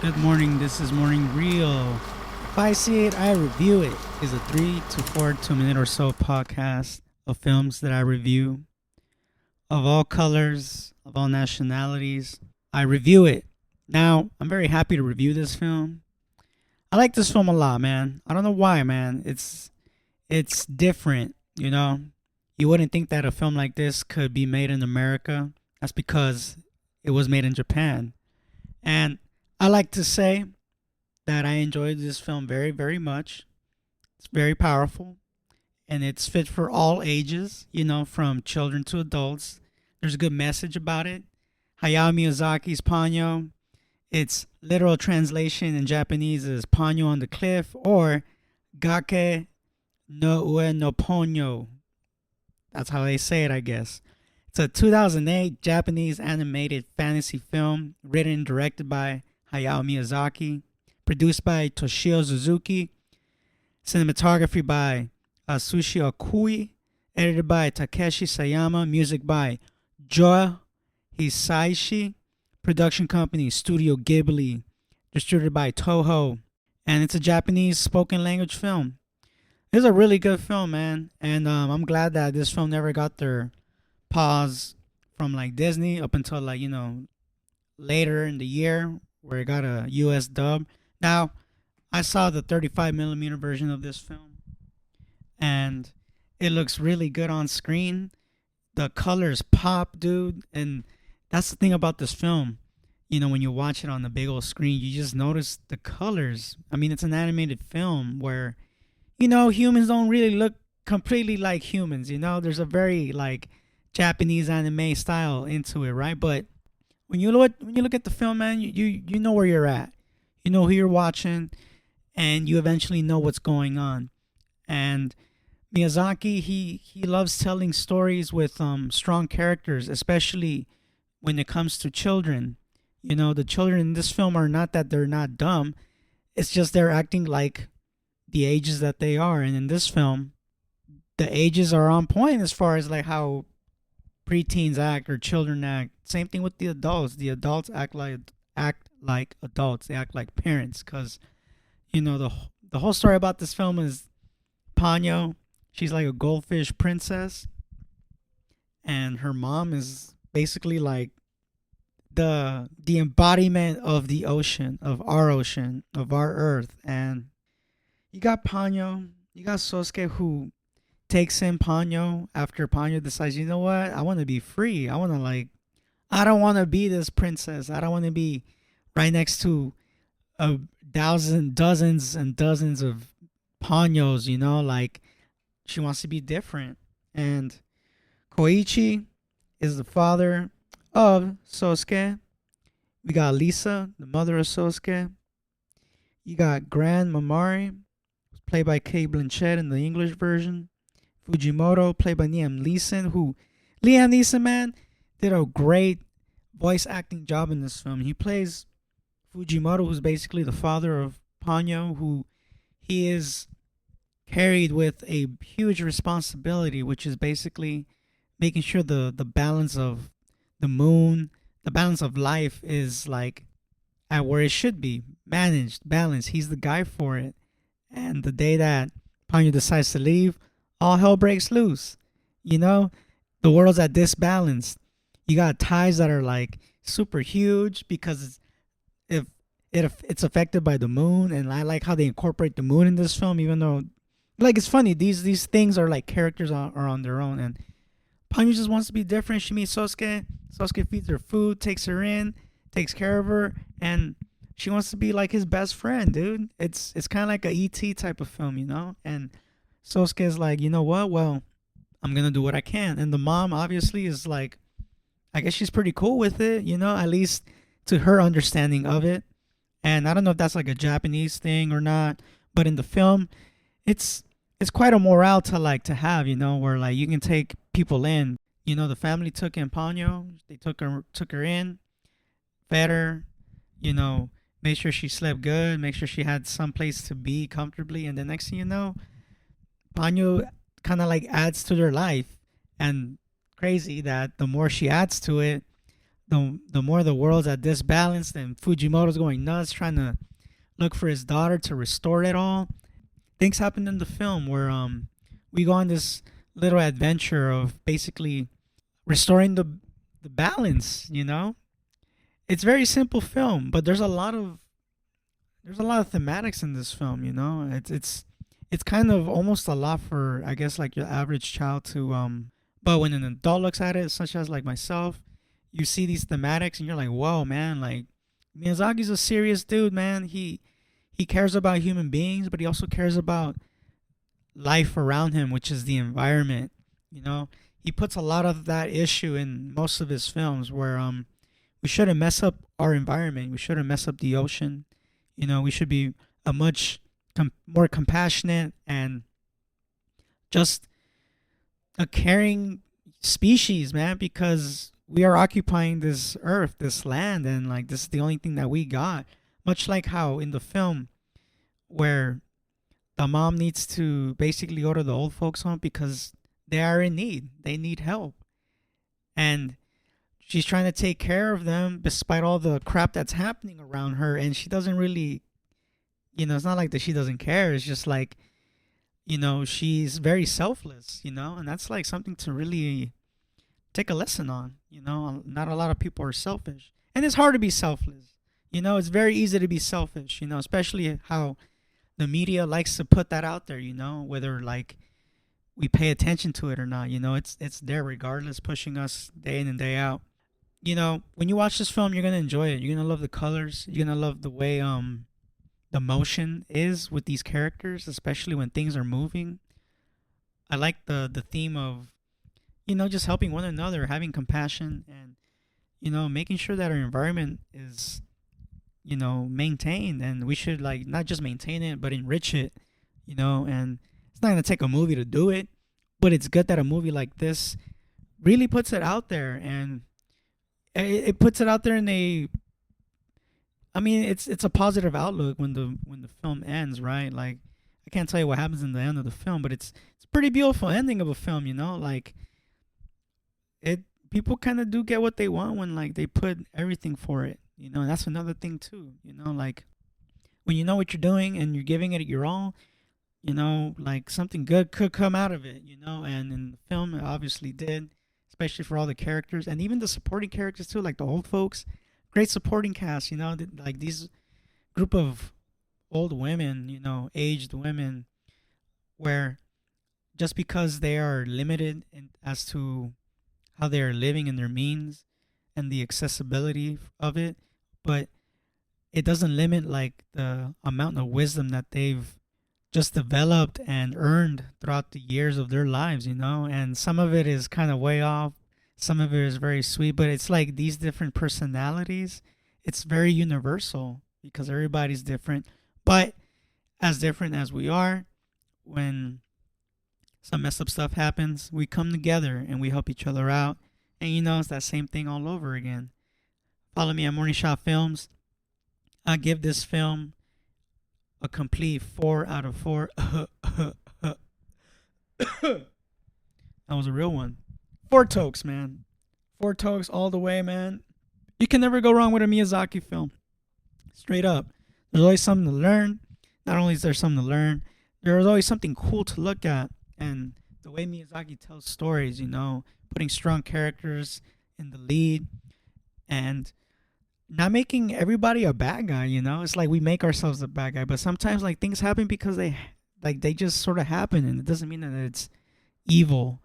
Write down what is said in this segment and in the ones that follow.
Good morning, this is Morning Real. If I see it, I review it. Is a 3 to 4 2 minute or so podcast of films that I review of all colors, of all nationalities. I review it. Now, I'm very happy to review this film. I like this film a lot, man. I don't know why, man. It's different, you know. You wouldn't think that a film like this could be made in America. That's because it was made in Japan. And I like to say that I enjoyed this film very, very much. It's very powerful and it's fit for all ages, from children to adults. There's a good message about it. Hayao Miyazaki's Ponyo, its literal translation in Japanese is Ponyo on the cliff or Gake no ue no Ponyo. That's how they say it, I guess. It's a 2008 Japanese animated fantasy film written and directed by Hayao Miyazaki, produced by Toshio Suzuki, cinematography by Asushi Okui, edited by Takeshi Sayama, music by Joe Hisaishi, production company Studio Ghibli, distributed by Toho, and it's a Japanese spoken language film. It's a really good film, man, and I'm glad that this film never got their pause from like Disney up until later in the year where it got a US dub. Now, I saw the 35 millimeter version of this film and it looks really good on screen. The colors pop, dude, and that's the thing about this film. When you watch it on the big old screen, you just notice the colors. I mean, it's an animated film where humans don't really look completely like humans, There's a very like Japanese anime style into it, right? But when you look at the film, man, you know where you're at. You know who you're watching, and you eventually know what's going on. And Miyazaki, he loves telling stories with strong characters, especially when it comes to children. The children in this film are not that they're not dumb. It's just they're acting like the ages that they are. And in this film, the ages are on point as far as like how preteens act or children act. Same thing with the adults. The adults act like adults. They act like parents because the whole story about this film is Ponyo. She's like a goldfish princess, and her mom is basically like the embodiment of the ocean, of our Earth. And you got Ponyo, you got Sosuke who takes in Ponyo after Ponyo decides, you know what, I want to be free. I don't want to be this princess. I don't want to be right next to a dozens and dozens of Ponyos, like she wants to be different. And Koichi is the father of Sosuke. We got Lisa, the mother of Sosuke. You got Grand Mamari, played by Kate Blanchett in the English version. Fujimoto, played by Liam Neeson, man, did a great voice acting job in this film. He plays Fujimoto, who's basically the father of Ponyo, who he is carried with a huge responsibility, which is basically making sure the balance of the moon, the balance of life is like at where it should be, managed, balanced. He's the guy for it. And the day that Ponyo decides to leave, all hell breaks loose. The world's at disbalance. You got tides that are like super huge because if it's affected by the moon, and I like how they incorporate the moon in this film, even though like it's funny, these things are like characters are on their own. And Ponyo just wants to be different. She meets Sosuke. Sosuke feeds her food, takes her in, takes care of her, and she wants to be like his best friend, dude. It's kind of like a ET type of film, And Sosuke is like, you know what? Well, I'm gonna do what I can. And the mom obviously is like, I guess she's pretty cool with it, at least to her understanding of it. And I don't know if that's like a Japanese thing or not, but in the film, it's it's quite a morale to have, where like you can take people in. The family took in Ponyo. They took her in, fed her, you know, made sure she slept good, make sure she had some place to be comfortably, and the next thing you know, Ponyo kind of like adds to their life. And crazy that the more she adds to it, the more the world's at disbalance, then Fujimoto's going nuts trying to look for his daughter to restore it all. Things happen in the film where we go on this little adventure of basically restoring the balance. It's a very simple film, but there's a lot of thematics in this film. It's kind of almost a lot for, I guess, like your average child to but when an adult looks at it, such as like myself, you see these thematics and you're like, whoa, man, like Miyazaki's a serious dude, man. He cares about human beings, but he also cares about life around him, which is the environment. You know, he puts a lot of that issue in most of his films where we shouldn't mess up our environment. We shouldn't mess up the ocean. We should be a much more compassionate and just a caring species, man, because we are occupying this earth, this land, and like this is the only thing that we got. Much like how in the film where the mom needs to basically go to the old folks home because they are in need. They need help. And she's trying to take care of them despite all the crap that's happening around her. And she doesn't really, it's not like that she doesn't care. It's just like, she's very selfless, and that's like something to really take a lesson on. Not a lot of people are selfish. And it's hard to be selfless. It's very easy to be selfish, especially how the media likes to put that out there, whether like we pay attention to it or not. It's there regardless, pushing us day in and day out. When you watch this film, you're gonna enjoy it. You're gonna love the colors. You're gonna love the way the motion is with these characters, especially when things are moving. I like the theme of just helping one another, having compassion, and making sure that our environment is maintained, and we should like not just maintain it but enrich it. And it's not gonna take a movie to do it, but it's good that a movie like this really puts it out there, and it puts it out there in a, I mean, it's a positive outlook when the film ends, right? Like, I can't tell you what happens in the end of the film, but it's a pretty beautiful ending of a film. Like it, people kind of do get what they want when like they put everything for it. And that's another thing too. Like when you know what you're doing and you're giving it your all, like something good could come out of it. And in the film, it obviously did, especially for all the characters and even the supporting characters too, like the old folks. Great supporting cast, like these group of old women, aged women, where just because they are limited as to how they are living and their means and the accessibility of it, but it doesn't limit like the amount of wisdom that they've just developed and earned throughout the years of their lives, and some of it is kind of way off. Some of it is very sweet, but it's like these different personalities. It's very universal because everybody's different, but as different as we are, when some messed up stuff happens, we come together and we help each other out. And it's that same thing all over again. Follow me on Morning Shot Films. I give this film a complete 4 out of 4. That was a real one. 4 tokes, man. 4 tokes all the way, man. You can never go wrong with a Miyazaki film. Straight up. There's always something to learn. Not only is there something to learn, there's always something cool to look at. And the way Miyazaki tells stories, putting strong characters in the lead and not making everybody a bad guy, It's like we make ourselves a bad guy, but sometimes like things happen because they just sort of happen, and it doesn't mean that it's evil.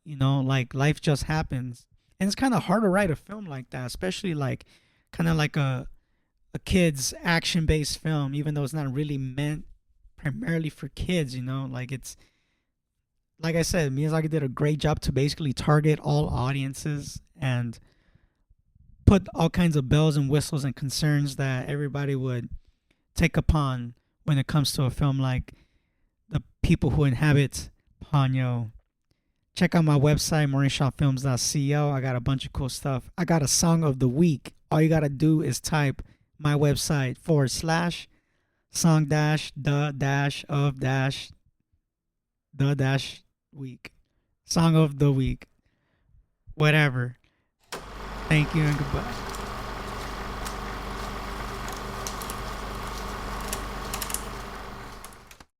Like life just happens. And it's kind of hard to write a film like that, especially like kind of like a kid's action based film, even though it's not really meant primarily for kids, like it's, like I said, Miyazaki did a great job to basically target all audiences and put all kinds of bells and whistles and concerns that everybody would take upon when it comes to a film like The People Who Inhabit Ponyo. Check out my website, morningshotfilms.co. I got a bunch of cool stuff. I got a song of the week. All you got to do is type my website / song the week. Song of the week. Whatever. Thank you and goodbye.